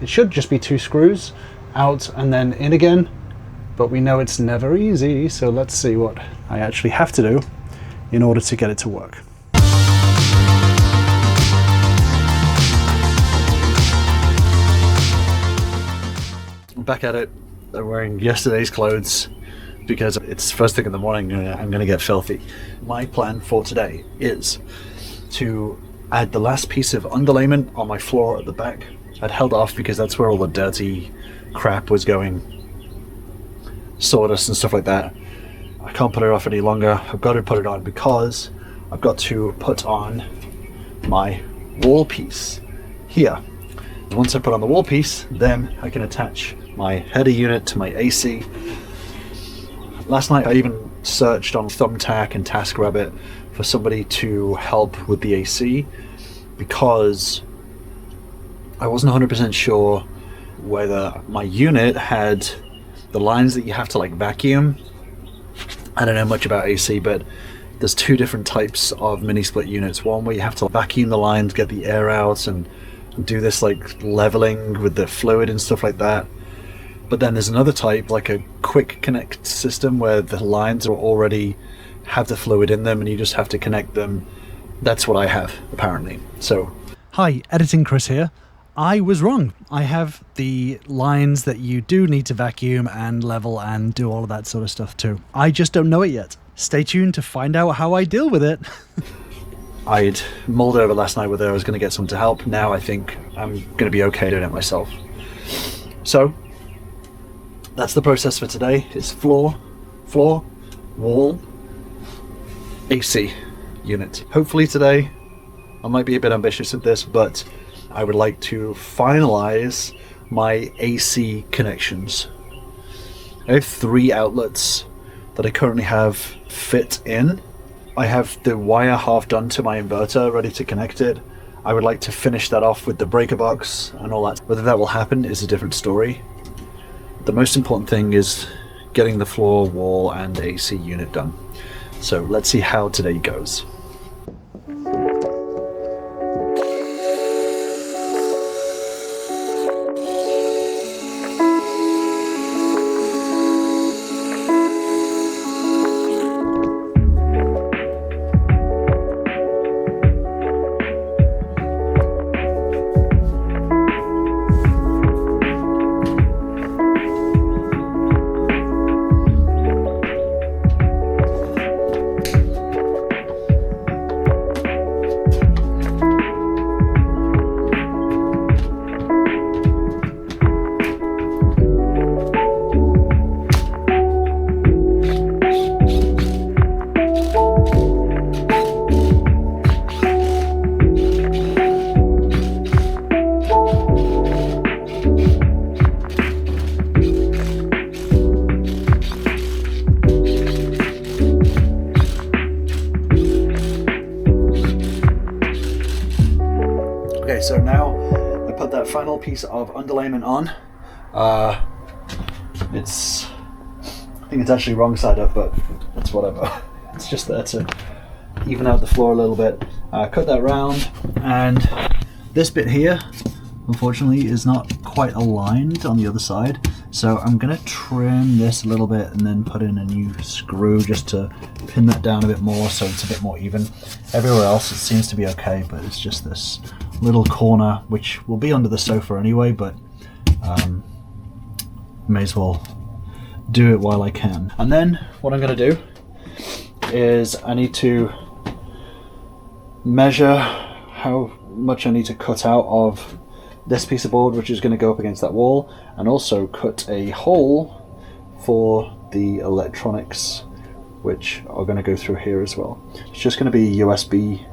It should just be 2 screws out and then in again, but we know it's never easy, so let's see what I actually have to do in order to get it to work. I'm back at it. I'm wearing yesterday's clothes because it's first thing in the morning and I'm going to get filthy. My plan for today is to add the last piece of underlayment on my floor at the back. I'd held off because that's where all the dirty crap was going, sawdust and stuff like that. I can't put it off any longer. I've got to put it on because I've got to put on my wall piece here. Once I put on the wall piece, then I can attach my header unit to my AC. Last night I even searched on Thumbtack and TaskRabbit for somebody to help with the AC because I wasn't 100% sure whether my unit had the lines that you have to like vacuum. I don't know much about AC, but there's 2 different types of mini split units. One where you have to vacuum the lines, get the air out and do this like leveling with the fluid and stuff like that. But then there's another type, like a quick connect system, where the lines are already have the fluid in them and you just have to connect them. That's what I have, apparently. So, hi, Editing Chris here. I was wrong. I have the lines that you do need to vacuum and level and do all of that sort of stuff too. I just don't know it yet. Stay tuned to find out how I deal with it. I'd mulled over last night whether I was going to get someone to help. Now I think I'm going to be okay doing it myself. So, that's the process for today. It's floor, wall, AC unit. Hopefully today, I might be a bit ambitious with this, but I would like to finalize my AC connections. I have 3 outlets that I currently have fit in. I have the wire half done to my inverter, ready to connect it. I would like to finish that off with the breaker box and all that. Whether that will happen is a different story. The most important thing is getting the floor, wall, and AC unit done. So let's see how today goes. Okay, so now I put that final piece of underlayment on. I think it's actually wrong side up, but it's whatever. It's just there to even out the floor a little bit. Cut that round, and this bit here, unfortunately, is not quite aligned on the other side. So I'm gonna trim this a little bit and then put in a new screw just to pin that down a bit more so it's a bit more even. Everywhere else it seems to be okay, but it's just this little corner, which will be under the sofa anyway, but may as well do it while I can. And then what I'm gonna do is I need to measure how much I need to cut out of this piece of board, which is going to go up against that wall, and also cut a hole for the electronics, which are going to go through here as well. It's just going to be a USB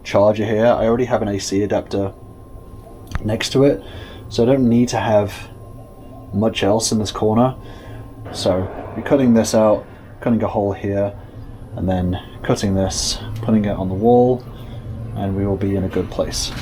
charger here. I already have an AC adapter next to it, so I don't need to have much else in this corner. So we're cutting this out, cutting a hole here, and then cutting this, putting it on the wall, and we will be in a good place.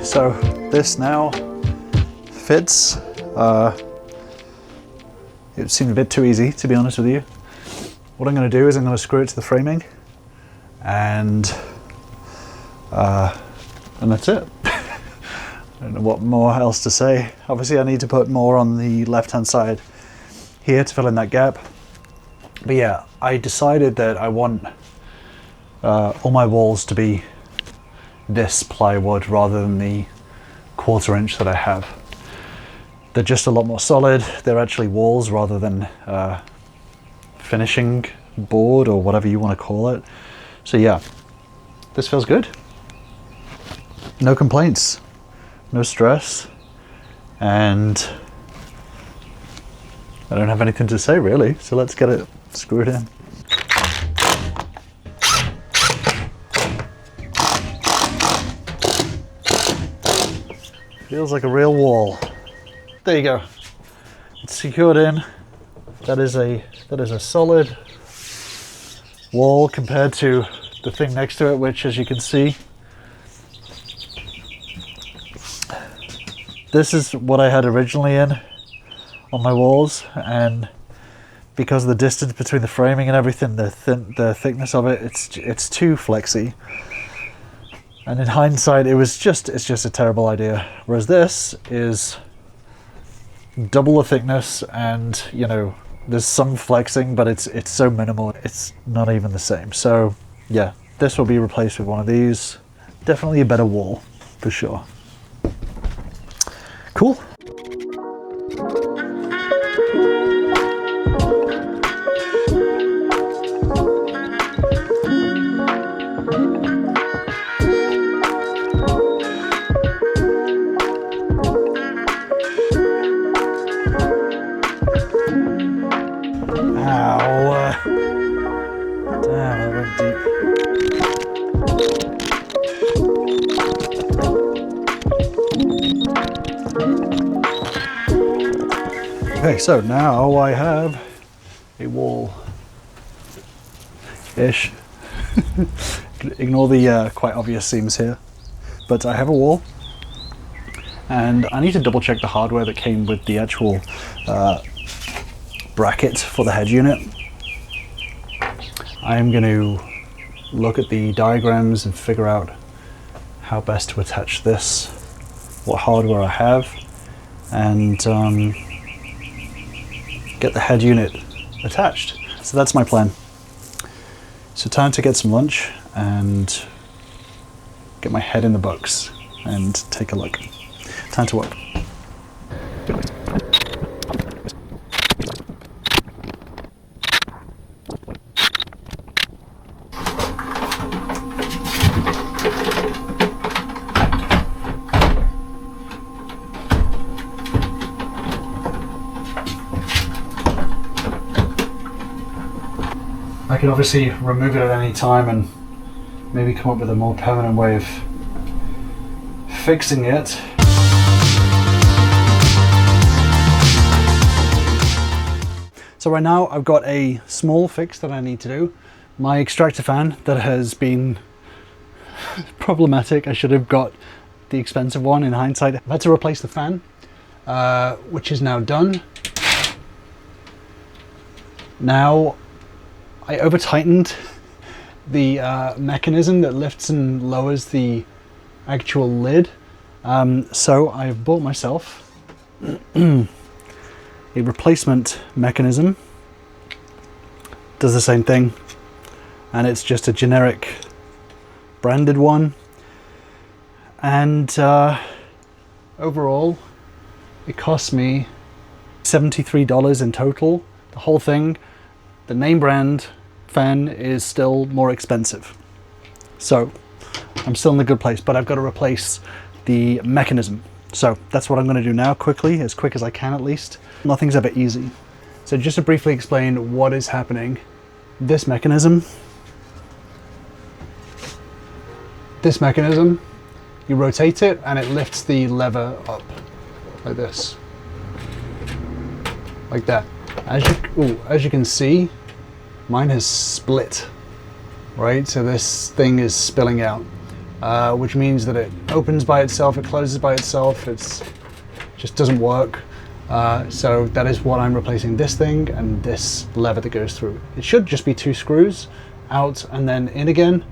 so this now fits. It seemed a bit too easy, to be honest with you. What I'm going to do is I'm going to screw it to the framing, and that's it. I don't know what more else to say. Obviously I need to put more on the left hand side here to fill in that gap. But yeah, I decided that I want all my walls to be this plywood rather than the 1/4 inch that I have. They're just a lot more solid. They're actually walls rather than finishing board or whatever you want to call it. So yeah, this feels good. No complaints, no stress, and I don't have anything to say really. So let's get it screwed in. Feels like a real wall. There you go. It's secured in. That is a solid wall compared to the thing next to it, which, as you can see, this is what I had originally in on my walls, and because of the distance between the framing and everything, the thickness of it, it's too flexy. And in hindsight, it's just a terrible idea. Whereas this is double the thickness, and you know, there's some flexing, but it's so minimal, it's not even the same. So yeah, this will be replaced with one of these. Definitely a better wall for sure. Cool. Okay, so now I have a wall-ish. Ignore the quite obvious seams here, but I have a wall, and I need to double check the hardware that came with the actual bracket for the head unit. I'm going to look at the diagrams and figure out how best to attach this, what hardware I have, and get the head unit attached. So that's my plan. So time to get some lunch and get my head in the books and take a look. Time to work. I could obviously remove it at any time and maybe come up with a more permanent way of fixing it. So right now I've got a small fix that I need to do. My extractor fan that has been problematic. I should have got the expensive one in hindsight. I've had to replace the fan, which is now done. Now, I over tightened the mechanism that lifts and lowers the actual lid. So I've bought myself a replacement mechanism. Does the same thing, and it's just a generic branded one. And overall, it cost me $73 in total. The whole thing. The name brand fan is still more expensive. So I'm still in a good place, but I've got to replace the mechanism. So that's what I'm going to do now, quickly, as quick as I can at least. Nothing's ever easy. So just to briefly explain what is happening, this mechanism, you rotate it and it lifts the lever up like this, like that. As you can see, mine has split, right? So this thing is spilling out. which means that it opens by itself, it closes by itself, it's just doesn't work. So that is what I'm replacing, this thing and this lever that goes through. It should just be 2 screws out and then in again,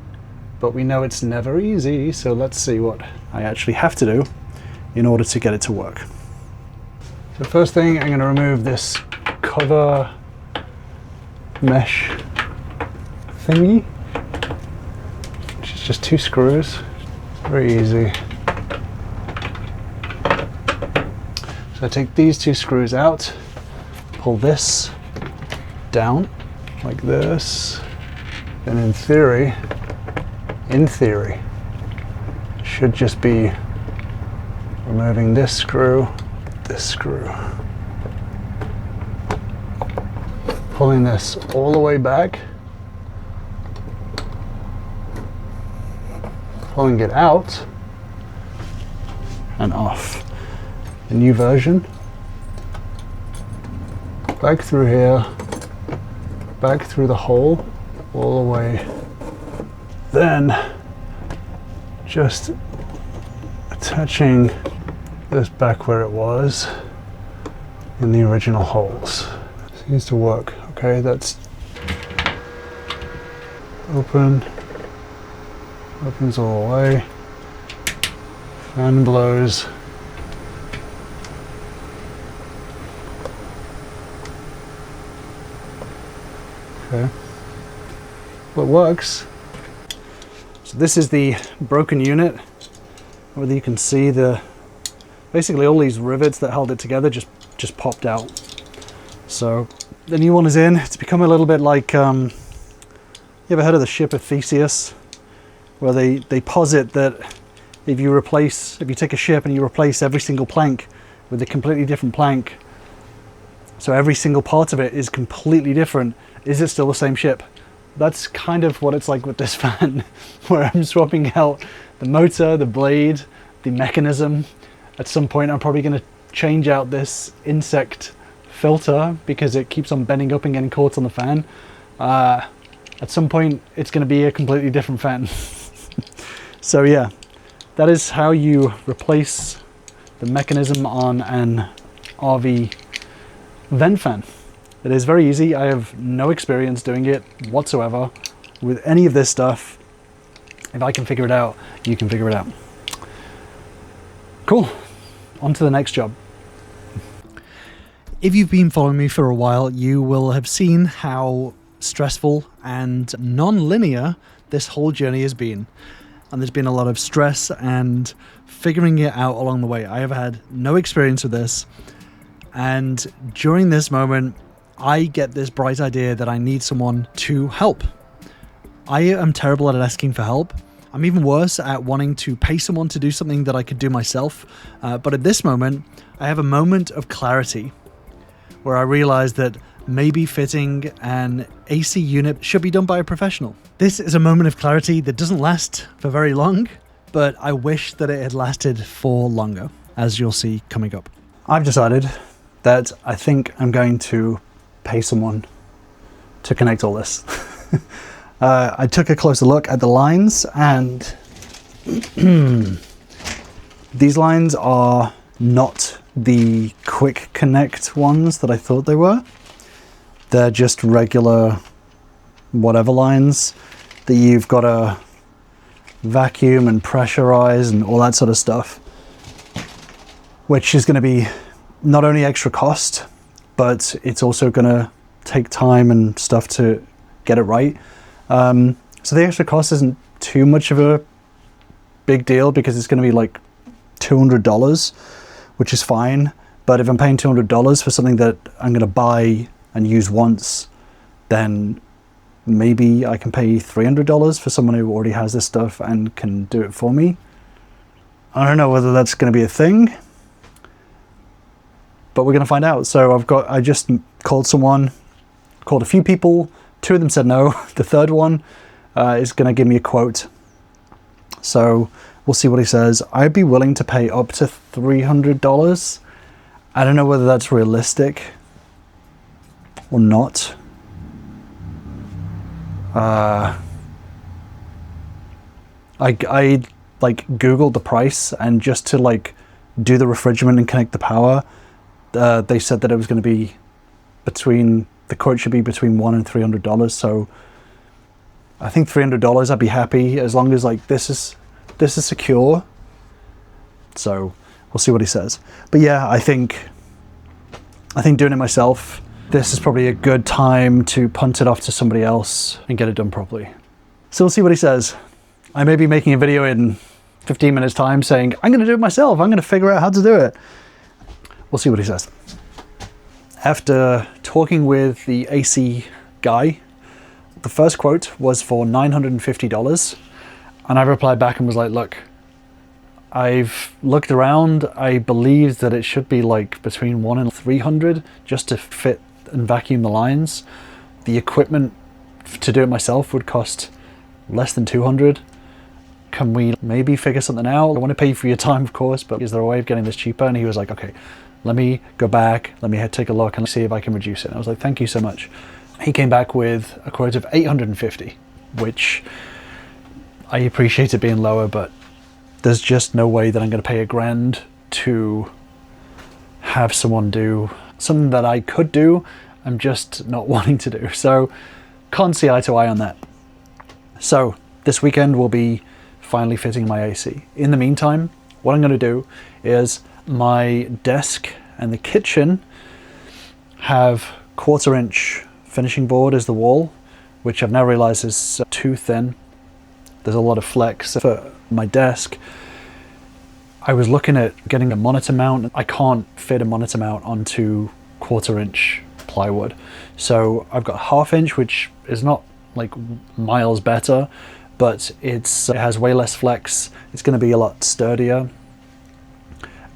but we know it's never easy, so let's see what I actually have to do in order to get it to work. So first thing, I'm going to remove this cover mesh thingy, which is just 2 screws, very easy. So I take these 2 screws out, pull this down like this, and in theory, should just be removing this screw, pulling this all the way back, pulling it out and off. The new version, back through here, back through the hole, all the way, then just attaching this back where it was in the original holes. Seems to work. Okay, that's opens all the way, fan blows. Okay, well, it works. So this is the broken unit. Whether you can see basically all these rivets that held it together just popped out. So the new one is in. It's become a little bit like, you ever heard of the ship of Theseus? Where they posit that if you take a ship and you replace every single plank with a completely different plank, so every single part of it is completely different, is it still the same ship? That's kind of what it's like with this fan, where I'm swapping out the motor, the blade, the mechanism. At some point I'm probably going to change out this insect filter because it keeps on bending up and getting caught on the fan. At some point it's going to be a completely different fan. So yeah, that is how you replace the mechanism on an RV vent fan. It is very easy. I have no experience doing it whatsoever with any of this stuff. If I can figure it out, you can figure it out. Cool. On to the next job. If you've been following me for a while, you will have seen how stressful and non-linear this whole journey has been. And there's been a lot of stress and figuring it out along the way. I have had no experience with this. And during this moment, I get this bright idea that I need someone to help. I am terrible at asking for help. I'm even worse at wanting to pay someone to do something that I could do myself. But at this moment, I have a moment of clarity where I realize that maybe fitting an AC unit should be done by a professional. This is a moment of clarity that doesn't last for very long, but I wish that it had lasted for longer, as you'll see coming up. I've decided that I think I'm going to pay someone to connect all this. I took a closer look at the lines, and these lines are not the quick connect ones that I thought they were. They're just regular whatever lines that you've got to vacuum and pressurize and all that sort of stuff, which is going to be not only extra cost, but it's also going to take time and stuff to get it right. So the extra cost isn't too much of a big deal because it's going to be like $200, which is fine. But if I'm paying $200 for something that I'm going to buy and use once, then maybe I can pay $300 for someone who already has this stuff and can do it for me. I don't know whether that's going to be a thing, but we're going to find out. So I just called a few people. 2 of them said no. The third one is going to give me a quote. So we'll see what he says. I'd be willing to pay up to $300. I don't know whether that's realistic or not. I like Googled the price, and just to like do the refrigerant and connect the power, they said that it was going to be the quote should be between $100 and $300. So I think $300, I'd be happy, as long as like this is secure. So we'll see what he says. But yeah, I think doing it myself, this is probably a good time to punt it off to somebody else and get it done properly. So we'll see what he says. I may be making a video in 15 minutes time saying, I'm going to do it myself. I'm going to figure out how to do it. We'll see what he says. After talking with the AC guy, the first quote was for $950. And I replied back and was like, look, I've looked around. I believe that it should be like between $100 and $300 just to fit and vacuum the lines. The equipment to do it myself would cost less than $200. Can we maybe figure something out? I want to pay you for your time, of course, but is there a way of getting this cheaper? And he was like, okay, let me go back, let me take a look and see if I can reduce it. And I was like, thank you so much. He came back with a quote of $850, which I appreciate it being lower, but there's just no way that I'm going to pay $1,000 to have someone do something that I could do. I'm just not wanting to do. So can't see eye to eye on that. So this weekend will be finally fitting my AC. In the meantime, what I'm going to do is my desk and the kitchen have 1/4 inch finishing board as the wall, which I've now realized is too thin. There's a lot of flex for my desk. I was looking at getting a monitor mount. I can't fit a monitor mount onto 1/4 inch plywood. So I've got 1/2 inch, which is not like miles better, but it has way less flex. It's going to be a lot sturdier.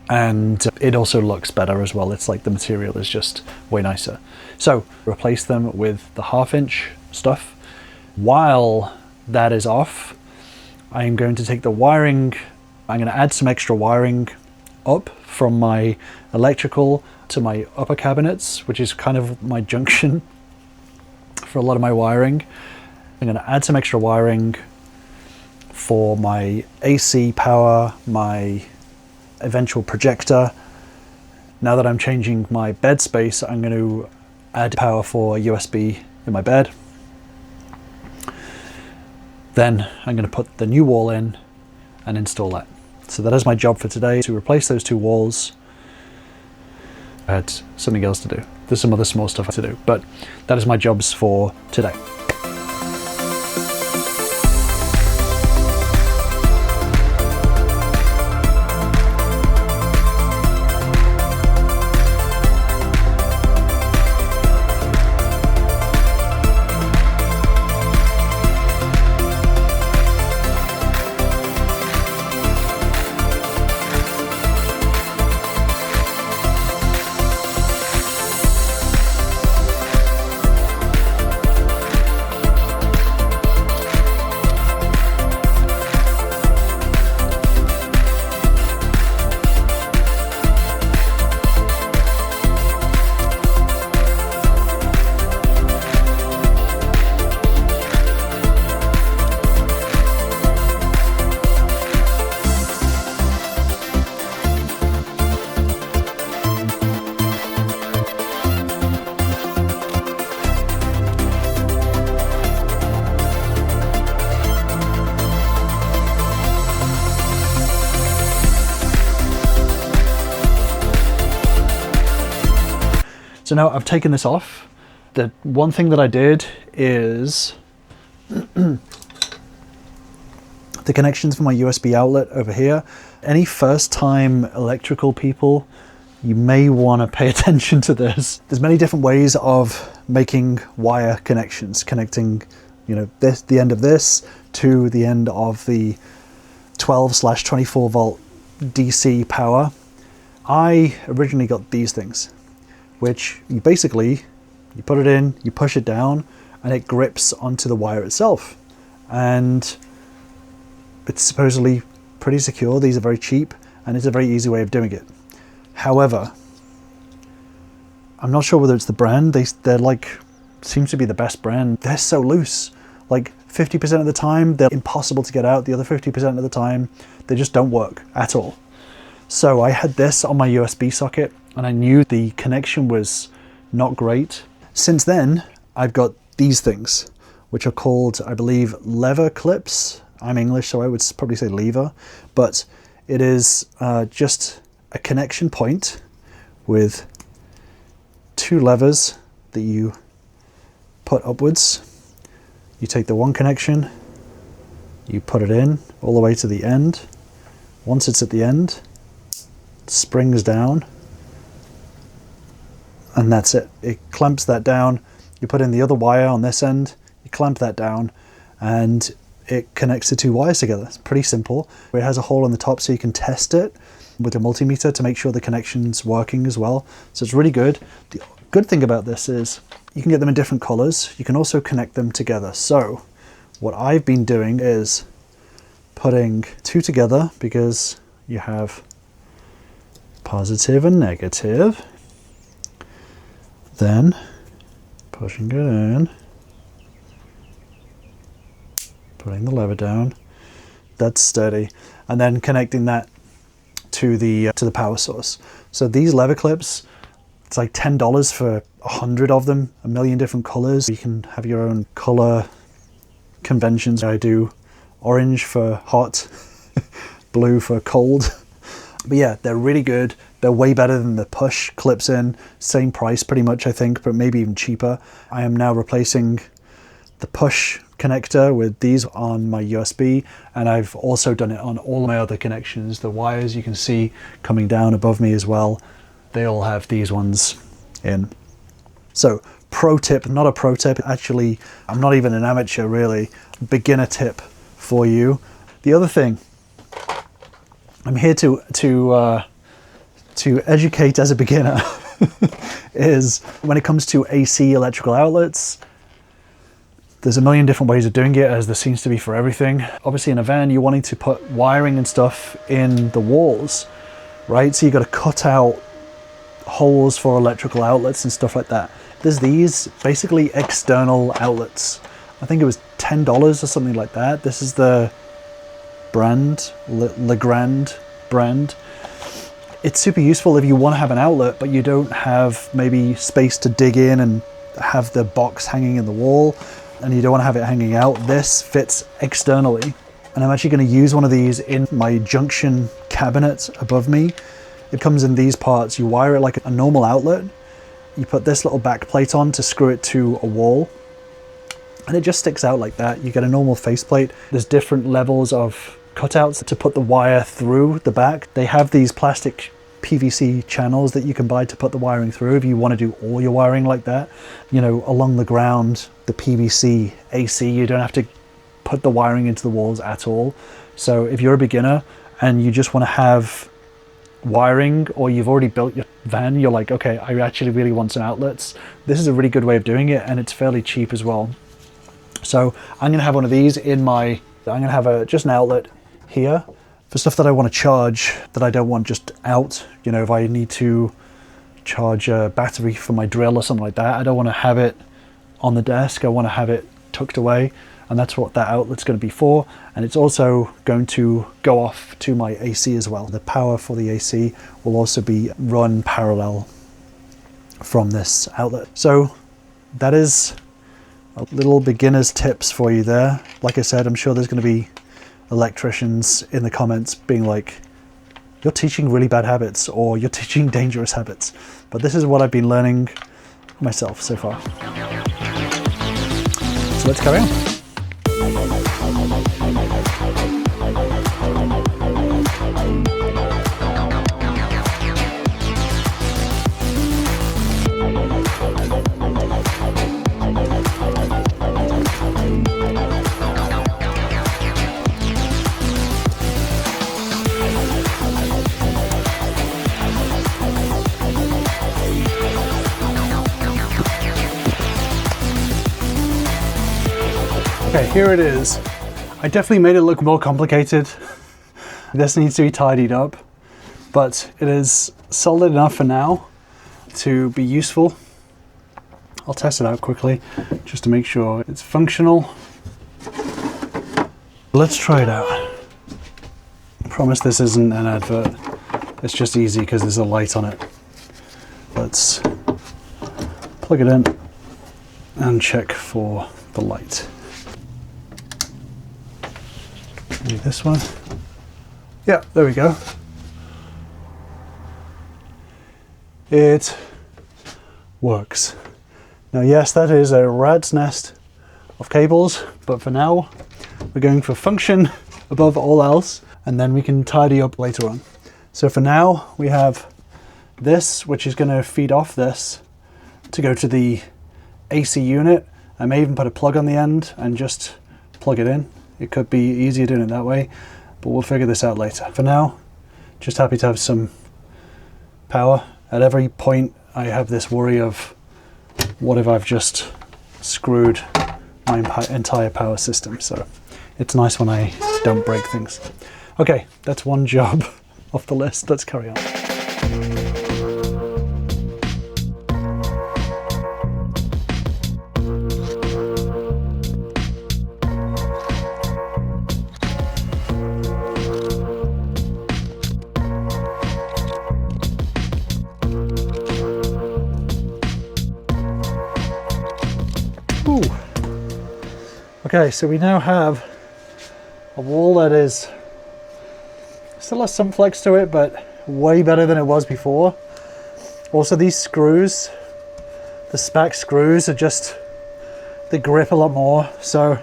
And it also looks better as well. It's like the material is just way nicer. So replace them with the 1/2 inch stuff. While that is off, I am going to take the wiring. I'm going to add some extra wiring up from my electrical to my upper cabinets, which is kind of my junction for a lot of my wiring. I'm going to add some extra wiring for my AC power, my eventual projector. Now that I'm changing my bed space, I'm going to add power for USB in my bed. Then I'm going to put the new wall in and install that. So that is my job for today, to replace those 2 walls. I had something else to do. There's some other small stuff to do, but that is my jobs for today. So now I've taken this off. The one thing that I did is the connections for my USB outlet over here. Any first time electrical people, you may want to pay attention to this. There's many different ways of making wire connections, connecting, you know, the end of this to the end of the 12/24 volt DC power. I originally got these things, which you basically, you put it in, you push it down, and it grips onto the wire itself. And it's supposedly pretty secure. These are very cheap, and it's a very easy way of doing it. However, I'm not sure whether it's the brand. They're like, seems to be the best brand. They're so loose. Like 50% of the time, they're impossible to get out. The other 50% of the time, they just don't work at all. So I had this on my USB socket and I knew the connection was not great. Since then, I've got these things, which are called, I believe, lever clips. I'm English, so I would probably say lever, but it is just a connection point with 2 levers that you put upwards. You take the one connection, you put it in all the way to the end. Once it's at the end, it springs down, and that's it. It clamps that down. You put in the other wire on this end, you clamp that down, and it connects the 2 wires together. It's pretty simple. It has a hole on the top so you can test it with a multimeter to make sure the connection's working as well. So it's really good. The good thing about this is you can get them in different colors. You can also connect them together. So what I've been doing is putting 2 together, because you have positive and negative. Then pushing it in, putting the lever down. That's steady. And then connecting that to the power source. So these lever clips, it's like $10 for 100 of them, a million different colors. You can have your own color conventions. I do orange for hot, blue for cold. But yeah, they're really good. They're way better than the push clips in. Same price pretty much, I think, but maybe even cheaper. I am now replacing the push connector with these on my USB, and I've also done it on all my other connections. The wires you can see coming down above me as well, they all have these ones in. So pro tip, not a pro tip, actually I'm not even an amateur really, beginner tip for you. The other thing, I'm here to educate as a beginner is when it comes to AC electrical outlets, there's a million different ways of doing it, as there seems to be for everything. Obviously in a van, you're wanting to put wiring and stuff in the walls, right? So you got to cut out holes for electrical outlets and stuff like that. There's these basically external outlets. I think it was $10 or something like that. This is the brand, Legrand brand. It's super useful if you want to have an outlet, but you don't have maybe space to dig in and have the box hanging in the wall, and you don't want to have it hanging out. This fits externally, and I'm actually going to use one of these in my junction cabinet above me. It comes in these parts. You wire it like a normal outlet. You put this little back plate on to screw it to a wall, and it just sticks out like that. You get a normal faceplate. There's different levels of cutouts to put the wire through the back. They have these plastic PVC channels that you can buy to put the wiring through if you want to do all your wiring like that. You know, along the ground, the PVC AC, you don't have to put the wiring into the walls at all. So if you're a beginner and you just want to have wiring, or you've already built your van, you're like, okay, I actually really want some outlets, this is a really good way of doing it, and it's fairly cheap as well. So I'm going to have one of these in my, I'm going to have just an outlet here for stuff that I want to charge, that I don't want just out. You know, if I need to charge a battery for my drill or something like that, I don't want to have it on the desk. I want to have it tucked away, and that's what that outlet's going to be for. And it's also going to go off to my AC as well. The power for the AC will also be run parallel from this outlet. So that is a little beginner's tips for you there. Like I said, I'm sure there's going to be electricians in the comments being like, you're teaching really bad habits, or you're teaching dangerous habits. But this is what I've been learning myself so far. So let's carry on. Okay, here it is. I definitely made it look more complicated. This needs to be tidied up, but it is solid enough for now to be useful. I'll test it out quickly just to make sure it's functional. Let's try it out. I promise this isn't an advert. It's just easy because there's a light on it. Let's plug it in and check for the light. Maybe this one. Yeah, there we go. It works. Now yes, that is a rat's nest of cables, but for now we're going for function above all else, and then we can tidy up later on. So for now we have this, which is going to feed off this to go to the AC unit. I may even put a plug on the end and just plug it in. It could be easier doing it that way, but we'll figure this out later. For now, just happy to have some power. At every point I have this worry of, what if I've just screwed my entire power system? So it's nice when I don't break things. Okay, that's one job off the list. Let's carry on. Ooh. Okay, so we now have a wall that is still has some flex to it, but way better than it was before. Also, these screws, the spec screws, are just, they grip a lot more, so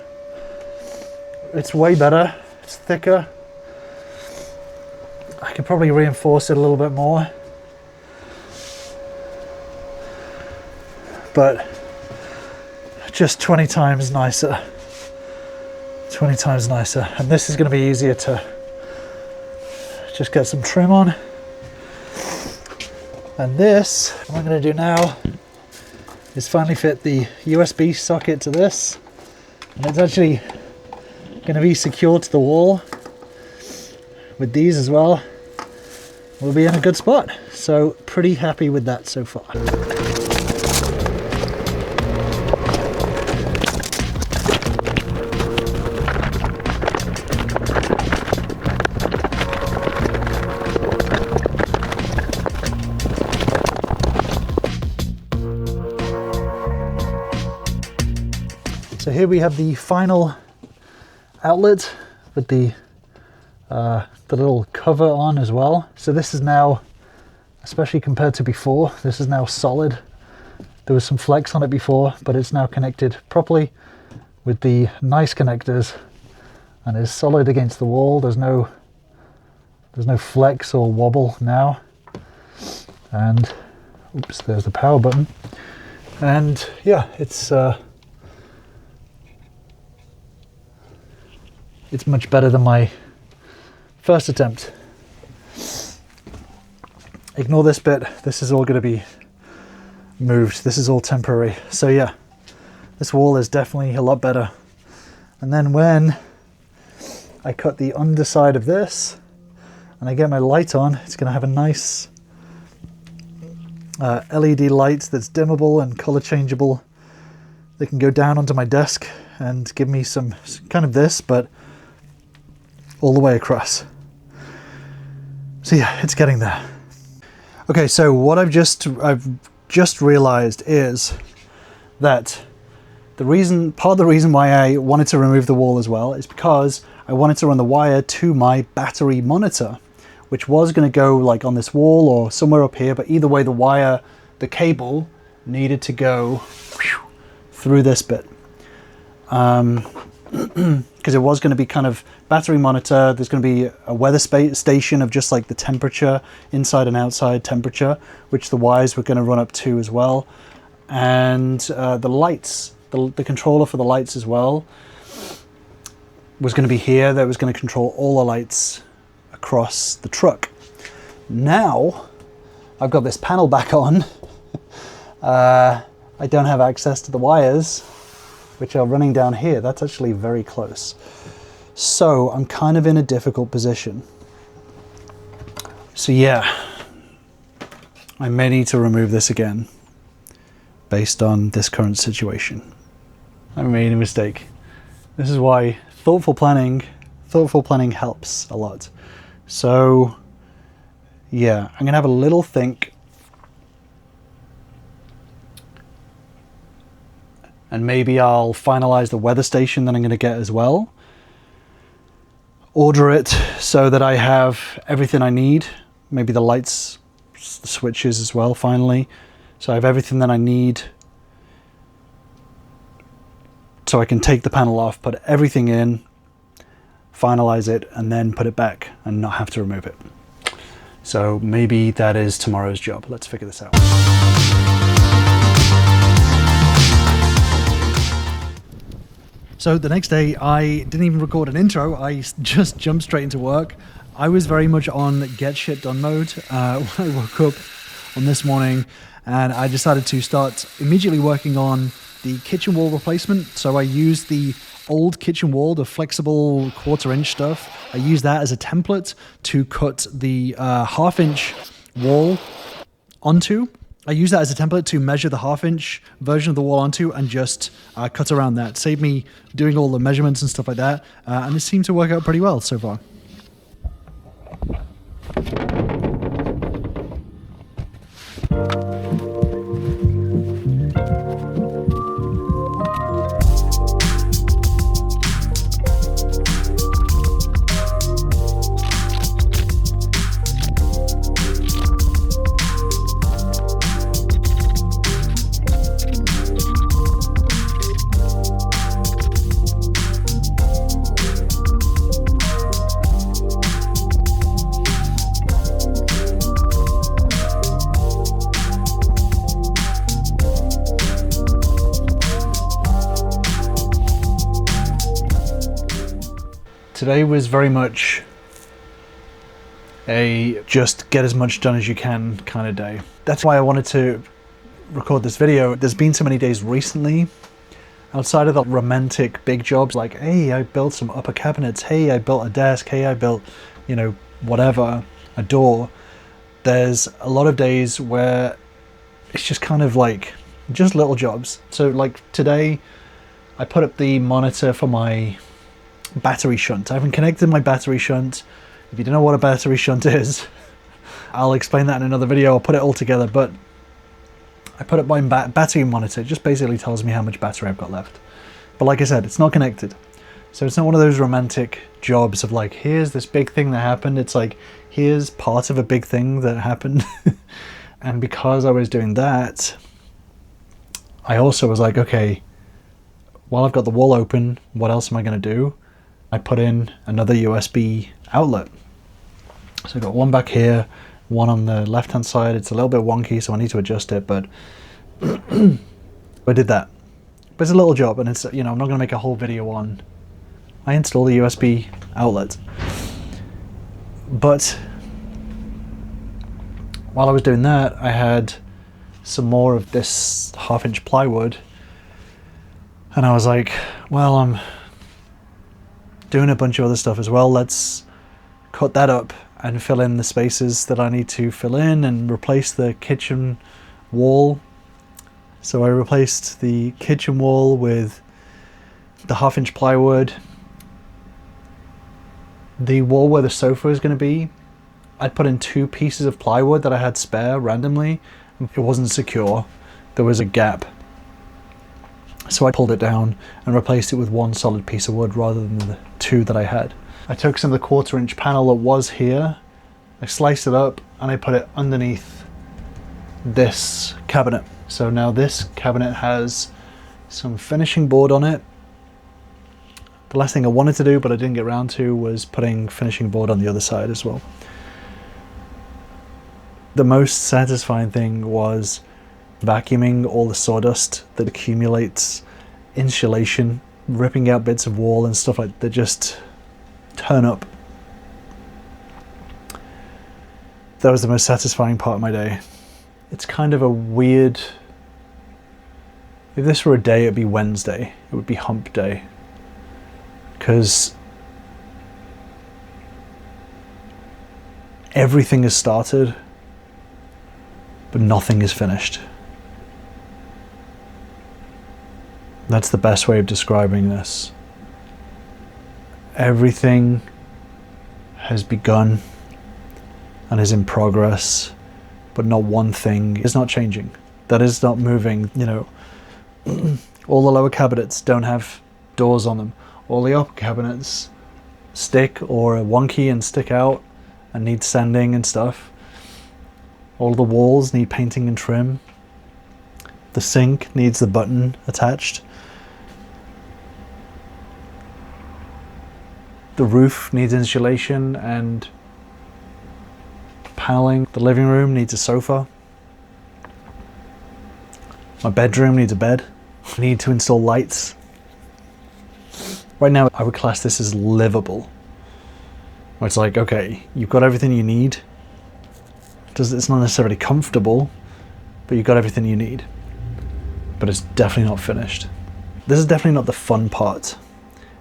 it's way better. It's thicker. I could probably reinforce it a little bit more, but just 20 times nicer. 20 times nicer. And this is going to be easier to just get some trim on. And this, what I'm going to do now is finally fit the USB socket to this. And it's actually going to be secured to the wall with these as well. We'll be in a good spot. So pretty happy with that so far. So here we have the final outlet with the little cover on as well. So this is now, especially compared to before, this is now solid. There was some flex on it before, but it's now connected properly with the nice connectors and is solid against the wall. There's no flex or wobble now. And oops, there's the power button. And yeah, it's much better than my first attempt. Ignore this bit, this is all going to be moved, this is all temporary. So yeah, this wall is definitely a lot better. And then when I cut the underside of this and I get my light on, it's going to have a nice LED light that's dimmable and color changeable. They can go down onto my desk and give me some kind of this, but all the way across. So yeah, it's getting there. Okay, so what I've just realized is that part of the reason why I wanted to remove the wall as well is because I wanted to run the wire to my battery monitor, which was going to go like on this wall or somewhere up here, but either way the cable needed to go through this bit. Because it was going to be kind of battery monitor, there's going to be a weather station of just like the temperature, inside and outside temperature, which the wires were going to run up to as well. And the lights, the controller for the lights as well, was going to be here. That was going to control all the lights across the truck. Now, I've got this panel back on. I don't have access to the wires, which are running down here. That's actually very close. So I'm kind of in a difficult position. So yeah, I may need to remove this again based on this current situation. I made a mistake. This is why thoughtful planning thoughtful planning helps a lot. So yeah, I'm gonna have a little think, and maybe I'll finalize the weather station that I'm gonna get as well. Order it so that I have everything I need. Maybe the lights, the switches as well, finally. So I have everything that I need. So I can take the panel off, put everything in, finalize it, and then put it back and not have to remove it. So maybe that is tomorrow's job. Let's figure this out. So the next day, I didn't even record an intro. I just jumped straight into work. I was very much on get shit done mode when I woke up on this morning, and I decided to start immediately working on the kitchen wall replacement. So I used the old kitchen wall, the flexible 1/4 inch stuff. I used that as a template to cut the 1/2 inch wall onto. I used that as a template to measure the 1/2 inch version of the wall onto and just cut around that. Saved me doing all the measurements and stuff like that. And it seemed to work out pretty well so far. Today was very much a just get as much done as you can kind of day. That's why I wanted to record this video. There's been so many days recently, outside of the romantic big jobs like, hey, I built some upper cabinets, hey, I built a desk, hey, I built, you know, whatever, a door. There's a lot of days where it's just kind of like, just little jobs. So like today, I put up the monitor for my battery shunt. I haven't connected my battery shunt. If you don't know what a battery shunt is, I'll explain that in another video. I'll put it all together, but I put up my battery monitor. It just basically tells me how much battery I've got left. But like I said, it's not connected. So it's not one of those romantic jobs of like, here's this big thing that happened. It's like, here's part of a big thing that happened. And because I was doing that, I also was like, okay, while I've got the wall open, what else am I going to do? I put in another USB outlet. So I've got one back here, one on the left hand side. It's a little bit wonky, so I need to adjust it, but I did that. But it's a little job, and it's, you know, I'm not going to make a whole video on. I installed the USB outlet. But while I was doing that, I had some more of this 1/2 inch plywood, and I was like, well, I'm doing a bunch of other stuff as well. Let's cut that up and fill in the spaces that I need to fill in and replace the kitchen wall. So I replaced the kitchen wall with the 1/2 inch plywood. The wall where the sofa is going to be, I'd put in 2 pieces of plywood that I had spare randomly. It wasn't secure. There was a gap. So I pulled it down and replaced it with 1 solid piece of wood rather than the 2 that I had. I took some of the 1/4 inch panel that was here, I sliced it up and I put it underneath this cabinet. So now this cabinet has some finishing board on it. The last thing I wanted to do, but I didn't get around to, was putting finishing board on the other side as well. The most satisfying thing was vacuuming all the sawdust that accumulates, insulation, ripping out bits of wall and stuff like that just turn up. That was the most satisfying part of my day. It's kind of a weird, if this were a day, it'd be Wednesday. It would be hump day. Because everything is started, but nothing is finished. That's the best way of describing this. Everything has begun and is in progress, but not one thing is not changing. That is not moving, you know. All the lower cabinets don't have doors on them. All the upper cabinets stick or are wonky and stick out and need sanding and stuff. All the walls need painting and trim. The sink needs the button attached. The roof needs insulation and paneling. The living room needs a sofa. My bedroom needs a bed. I need to install lights. Right now, I would class this as livable. Where it's like, okay, you've got everything you need. It's not necessarily comfortable, but you've got everything you need. But it's definitely not finished. This is definitely not the fun part.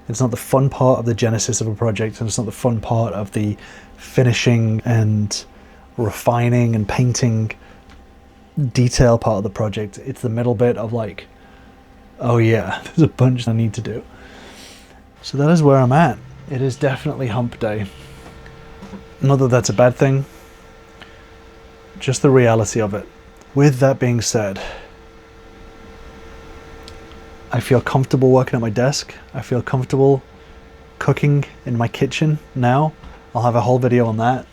It's not the fun part of the genesis of a project, and it's not the fun part of the finishing and refining and painting detail part of the project. It's the middle bit of like, oh yeah, there's a bunch I need to do. So that is where I'm at. It is definitely hump day. Not that that's a bad thing, just the reality of it. With that being said, I feel comfortable working at my desk. I feel comfortable cooking in my kitchen now. I'll have a whole video on that.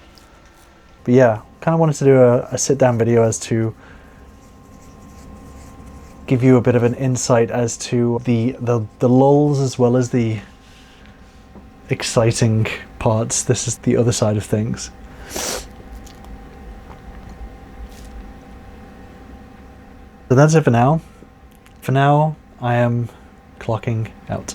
But yeah, kind of wanted to do a sit down video as to give you a bit of an insight as to the lulls as well as the exciting parts. This is the other side of things. So that's it for now. For now, I am clocking out.